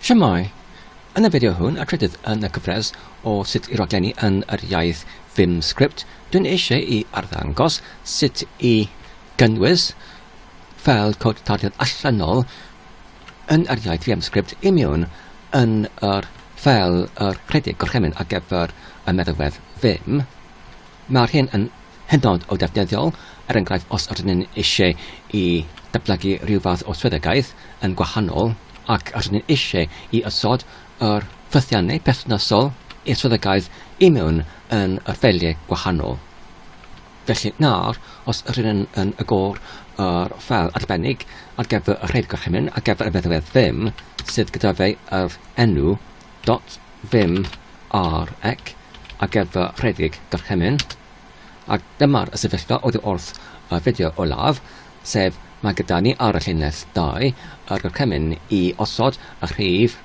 Siamai, yn y fideo hwn, a trydydd yn y cyfres o sut i raglenni yn yr iaith Vimscript, dwi'n eisiau i arddangos sut i gynnwys ffeil cod tarddiad allanol yn yr iaith Vimscript i mewn yn yr ffeil yr credyd gorchymyn ar gyfer y meddalwedd Vim. Mae'r hyn yn hynod o defnyddiol, er enghraifft os ydyn ni'n eisiau i datblygu rhyw fath o swyddogaeth yn gwahanol, ac ydyn ni'n eisiau i ysod yr ffythiannau perthnasol i'r swyddogaeth i mewn yn y ffeiliau gwahanol. Felly nawr, os ydyn yn agor yr ffeil arbennig ar gyfer y rhaid gorchymyn ar gyfer y meddalwedd Vim, sydd gyda fe yr enw .vim rec ar gyfer rhedeg gorchymyn, ac dyma'r sefyllfa oedd wrth y fideo olaf, sef mae gyda ni ar y llinell 2 yr gorchymyn i osod y rhif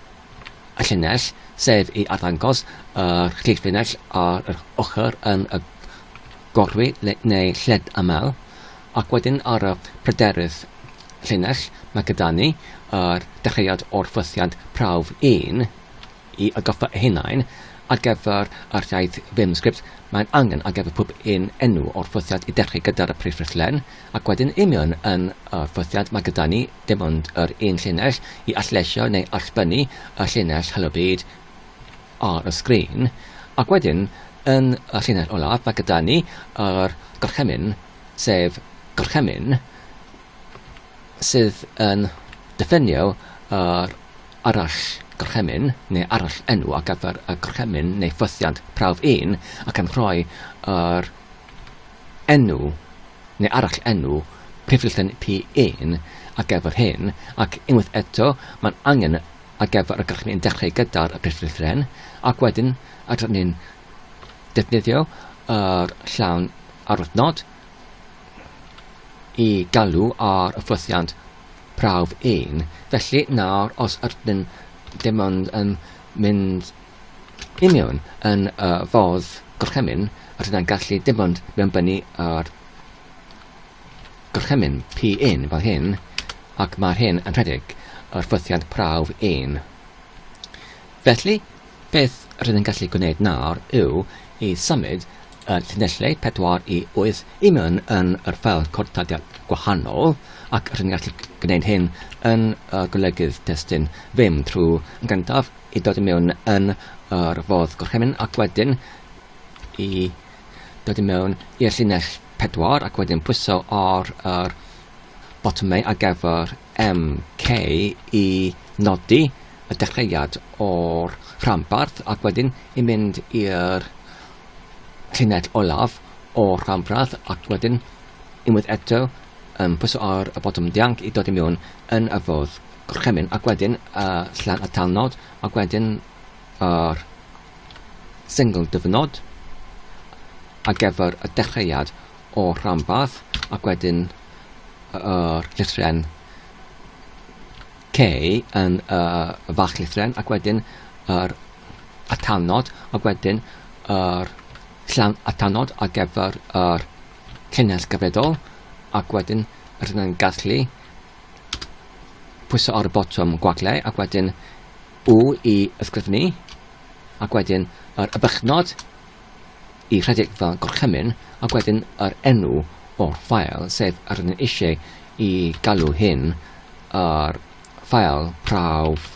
y llinell, sef i arddangos yr llif llinell ar yr ochr yn y gorwi neu lled aml, ac wedyn ar y pryderydd llinell mae gyda ni yr dechreuad o'r ffythiant prawf 1 i agoffa y hunain ar gyfer yr iaith Vimscript. Mae'n angen ar gyfer pob un enw o'r ffythiant i dechrau gyda'r prif ffytlen, ac wedyn i mewn yn y ffythiant mae gyda ni dim ond yr un llinell i alleisio neu allbynnu y llinell helo byd ar y sgrin, ac wedyn yn y llinell olaf mae gyda ni yr gorchymyn, sef gorchymyn sydd yn diffinio yr arall gorchymyn neu arall enw ar gyfer y gorchymyn neu ffythiant prawf 1, ac yn rhoi yr enw neu arall enw prifddilen P1 ar gyfer hyn, ac unwaith eto mae'n angen ar gyfer y gorchymyn dechrau gyda'r prifddilen, ac wedyn ydyn ni'n defnyddio yr llawn arwythnod i galw ar y ffythiant prawf 1. Felly nawr, os ydyn dim ond yn mynd i mewn yn y fodd gorchymyn, ydyn ni'n gallu dim ond mewnbynnu yr gorchymyn P1 fel hyn, ac mae'r hyn yn rhedeg yr ffythiant prawf 1. Felly, beth ydyn ni'n gallu gwneud nawr yw i symud y llinellau 4 i 8 i mewn yn yr ffeil codtadiad gwahanol, ac ydyn ni'n gallu gwneud hyn yn golygydd testun Vim trwy yn gyntaf i dod i mewn yn yr fodd gorchymyn, ac wedyn i dod i mewn i'r llinell 4, ac wedyn pwyso ar yr botymau ar gyfer MK i nodi y dechreuad o'r rhanbarth, ac wedyn i mynd i'r llinell olaf o'r rhanbarth, ac wedyn unwaith eto pwyso ar y botwm dianc i dod i mewn yn y fodd gorchymyn, ac wedyn llan y talnod, ac wedyn yr single dyfnod ar gyfer y dechreuad o'r rhanbarth, ac wedyn yr lythren K yn y fach lythren, ac wedyn yr atalnod, ac wedyn yr llan atalnod ar gyfer yr llinell gyfredol, ac wedyn rydyn ni'n gallu pwyso ar y botwm gwagle, ac wedyn W i ysgrifennu, ac wedyn yr ybychnod i rhedeg fel gorchymyn, ac wedyn yr enw o'r ffail, sef rydyn ni'n eisiau i galw hyn yr ffail prawf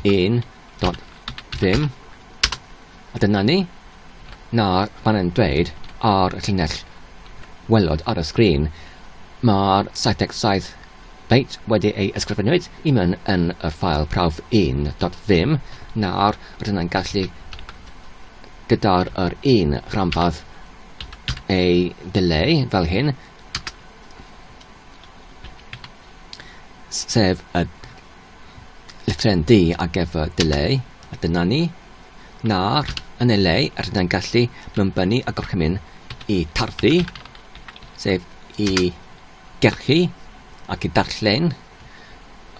1.vim, a dyna ni. Nawr, mae'n dweud ar y llinell welod ar y sgrin, mae'r 77 beit wedi ei ysgrifennwyd i mewn yn y ffail prawf 1.vim. Nawr, rydyn ni'n gallu gyda'r un rhanbarth ei delay fel hyn, sef y lythren D ar gyfer delay, a dyna ni. Nawr, yn y le, rydyn ni'n gallu mewnbynnu a gorchymyn i tarddu, sef i gerchu ac i darllen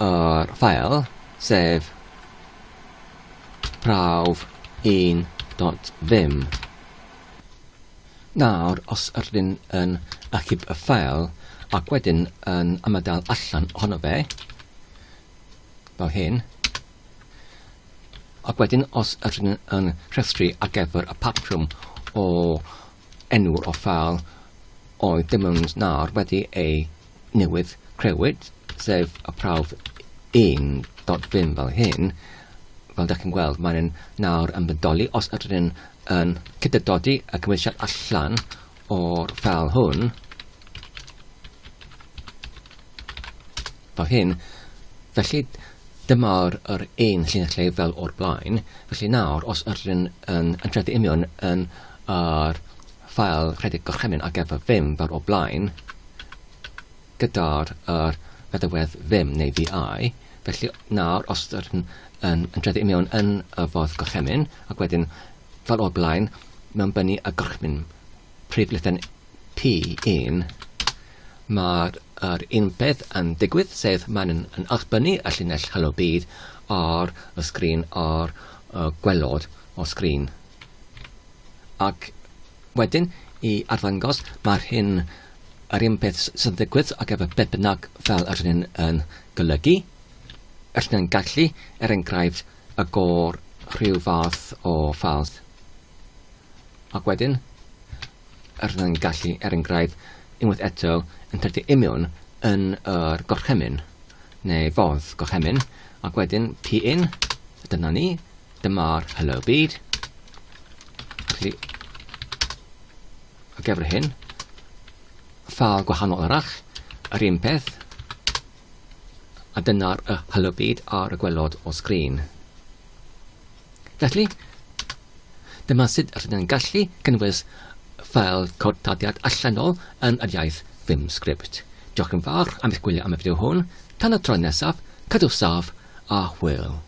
yr ffail, sef prawf 1.vim. Nawr, os ydyn yn achub y ffail ac wedyn yn ymadael allan ohono fe, fel hyn, ac wedyn os ydyn yn rhestru ar gyfer y patrwm o enw o ffeil oedd dim ond nawr wedi ei newydd crewyd, sef y prawf 1.vim fel hyn. Fel ydych chi'n gweld, mae'n nawr yn bodoli os ydyn yn cydydodi y cymwysiad allan o'r ffeil hwn fel hyn. Felly dyma'r un llinellau fel o'r blaen. Felly nawr, os ydyn yn dredu union yn yr ffeil rhedeg gorchymyn ar gyfer Vim fel o'r blaen, gyda'r feddywedd Vim neu VI, felly nawr, os ydyn yn dredu union yn y fodd gorchymyn, ac wedyn fel o'r blaen, mewn bynnu y gorchymyn priflythen P1, mae'r un peth yn digwydd, sef mae'n yn achbynnu y llinell helo byd ar y sgrin ar gwelod o sgrin. Ac wedyn, i arddangos, mae'r hyn yr un peth sy'n digwydd ac efo beth bynnag fel ydyn yn golygu. Ydyn yn gallu, enghraifft, agor rhyw fath o ffeil. Ac wedyn, ydyn yn gallu, enghraifft, unwaith eto yn dredu union yn yr gorchymyn neu fodd gorchymyn, ac wedyn P1, dyna ni, dyma'r helo byd. Felly, ar gyfer hyn, ffeil gwahanol arall, yr un peth, a dyna'r helo byd ar y gwelod o sgrin. Felly, dyma sut ydyn yn gallu cynnwys ffeil codtadiad allanol yn yr iaith Vimscript. Diolch yn fawr am eich gwylio am y fideo hwn. Tan y tro nesaf, cadw saff a hwyl.